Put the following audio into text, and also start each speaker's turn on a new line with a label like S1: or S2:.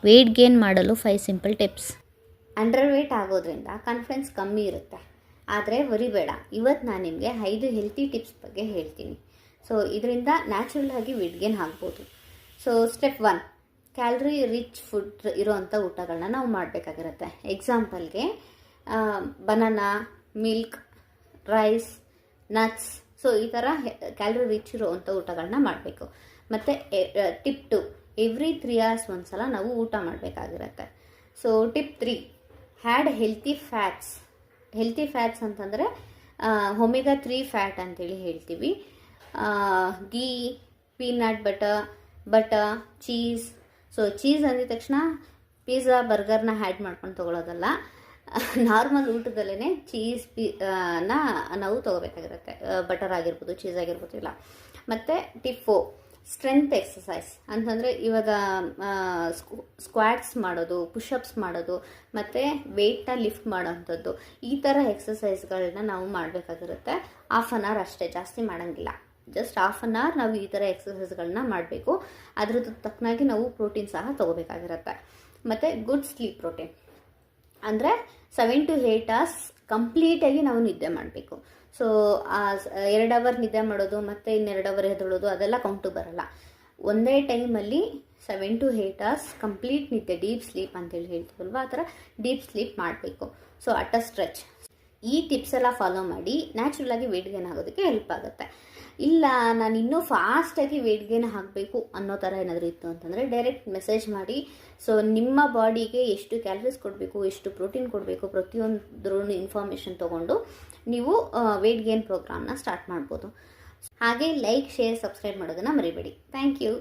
S1: Weight gain ಮಾಡಲು 5 simple tips.
S2: Under wait ಆಗೋದ್ರಿಂದ confidence ಕಮ್ಮಿ ಇರುತ್ತೆ, ಆದರೆ ಬೇಡ. ಇವತ್ತು ನಾನು ನಿಮಗೆ 5 ಹೆಲ್ತಿ ಟಿಪ್ಸ್ ಬಗ್ಗೆ ಹೇಳ್ತೀನಿ. ಸೊ ಇದರಿಂದ ನ್ಯಾಚುರಲ್ ಆಗಿ ವೆಯ್ಟ್ ಗೇನ್ ಆಗ್ಬೋದು. So step 1, calorie rich food ಇರೋವಂಥ ಊಟಗಳನ್ನ ನಾವು ಮಾಡಬೇಕಾಗಿರುತ್ತೆ. ಎಕ್ಸಾಂಪಲ್ಗೆ banana, milk, rice, nuts. So ಈ ಥರ ಕ್ಯಾಲರಿ ರಿಚ್ ಇರೋವಂಥ ಊಟಗಳನ್ನ ಮಾಡಬೇಕು. ಮತ್ತು ಟಿಪ್ 2, ಎವ್ರಿ 3 hours ಒಂದ್ಸಲ ನಾವು ಊಟ ಮಾಡಬೇಕಾಗಿರುತ್ತೆ. So tip 3, add healthy fats. Healthy fats ಅಂತಂದರೆ ಒಮೆಗಾ 3 ಫ್ಯಾಟ್ ಅಂತೇಳಿ ಹೇಳ್ತೀವಿ. Ghee, peanut butter, cheese. So cheese ಅಂದಿದ ತಕ್ಷಣ ಪಿಜ್ಜಾ, ಬರ್ಗರ್ನ ಹ್ಯಾಡ್ ಮಾಡ್ಕೊಂಡು ತೊಗೊಳೋದಲ್ಲ. ನಾರ್ಮಲ್ ಊಟದಲ್ಲೇ ಚೀಸ್ ನಾವು ತೊಗೋಬೇಕಾಗಿರುತ್ತೆ. ಬಟರ್ ಆಗಿರ್ಬೋದು, ಚೀಸ್ ಆಗಿರ್ಬೋದು ಇಲ್ಲ. ಮತ್ತು ಟಿಪ್ 4, ಸ್ಟ್ರೆಂತ್ ಎಕ್ಸಸೈಸ್ ಅಂತಂದರೆ ಇವಾಗ ಸ್ಕ್ವಾಟ್ಸ್ ಮಾಡೋದು, ಪುಷಪ್ಸ್ ಮಾಡೋದು ಮತ್ತು ವೆಯ್ಟ್ನ ಲಿಫ್ಟ್ ಮಾಡೋವಂಥದ್ದು, ಈ ಥರ ಎಕ್ಸಸೈಸ್ಗಳನ್ನ ನಾವು ಮಾಡಬೇಕಾಗಿರುತ್ತೆ. ಹಾಫ್ ಆನ್ ಅವರ್ ಅಷ್ಟೇ, ಜಾಸ್ತಿ ಮಾಡೋಂಗಿಲ್ಲ. ಜಸ್ಟ್ ಹಾಫ್ ಆನ್ ಅವರ್ ನಾವು ಈ ಥರ ಎಕ್ಸಸೈಸ್ಗಳನ್ನ ಮಾಡಬೇಕು. ಅದ್ರದ್ದು ತಕ್ಕನಾಗಿ ನಾವು ಪ್ರೋಟೀನ್ ಸಹ ತೊಗೋಬೇಕಾಗಿರುತ್ತೆ. ಮತ್ತು ಗುಡ್ ಸ್ಲೀಪ್ ಪ್ರೋಟೀನ್ ಅಂದರೆ 7 to 8 hours ಕಂಪ್ಲೀಟಾಗಿ ನಾವು ನಿದ್ದೆ ಮಾಡಬೇಕು. ಸೊ 2 hour ನಿದ್ದೆ ಮಾಡೋದು ಮತ್ತು 2 hour ಎದ್ದೇಳೋದು ಅದೆಲ್ಲ ಕೌಂಟು ಬರಲ್ಲ. ಒಂದೇ ಟೈಮಲ್ಲಿ 7 to 8 hours ಕಂಪ್ಲೀಟ್ ನಿದ್ದೆ, ಡೀಪ್ ಸ್ಲೀಪ್ ಅಂತೇಳಿ ಹೇಳ್ತೀವಲ್ವ, ಆ ಥರ ಡೀಪ್ ಸ್ಲೀಪ್ ಮಾಡಬೇಕು. So at a stretch. ಈ ಟಿಪ್ಸ್ ಎಲ್ಲ ಫಾಲೋ ಮಾಡಿ ನ್ಯಾಚುರಲಾಗಿ ವೆಯ್ಟ್ ಗೇನ್ ಆಗೋದಕ್ಕೆ ಹೆಲ್ಪ್ ಆಗುತ್ತೆ. ಇಲ್ಲ ನಾನು ಇನ್ನೂ ಫಾಸ್ಟಾಗಿ ವೆಯ್ಟ್ ಗೇನ್ ಆಗಬೇಕು ಅನ್ನೋ ಥರ ಏನಾದರೂ ಇತ್ತು ಅಂತಂದರೆ ಡೈರೆಕ್ಟ್ ಮೆಸೇಜ್ ಮಾಡಿ. ಸೊ ನಿಮ್ಮ ಬಾಡಿಗೆ ಎಷ್ಟು ಕ್ಯಾಲರೀಸ್ ಕೊಡಬೇಕು, ಎಷ್ಟು ಪ್ರೋಟೀನ್ ಕೊಡಬೇಕು, ಪ್ರತಿಯೊಂದ್ರ ಇನ್ಫಾರ್ಮೇಷನ್ ತೊಗೊಂಡು ನೀವು ವೆಯ್ಟ್ ಗೇನ್ ಪ್ರೋಗ್ರಾಮ್ನ ಸ್ಟಾರ್ಟ್ ಮಾಡ್ಬೋದು. ಹಾಗೆ ಲೈಕ್, ಶೇರ್, ಸಬ್ಸ್ಕ್ರೈಬ್ ಮಾಡೋದನ್ನು ಮರಿಬೇಡಿ. Thank you.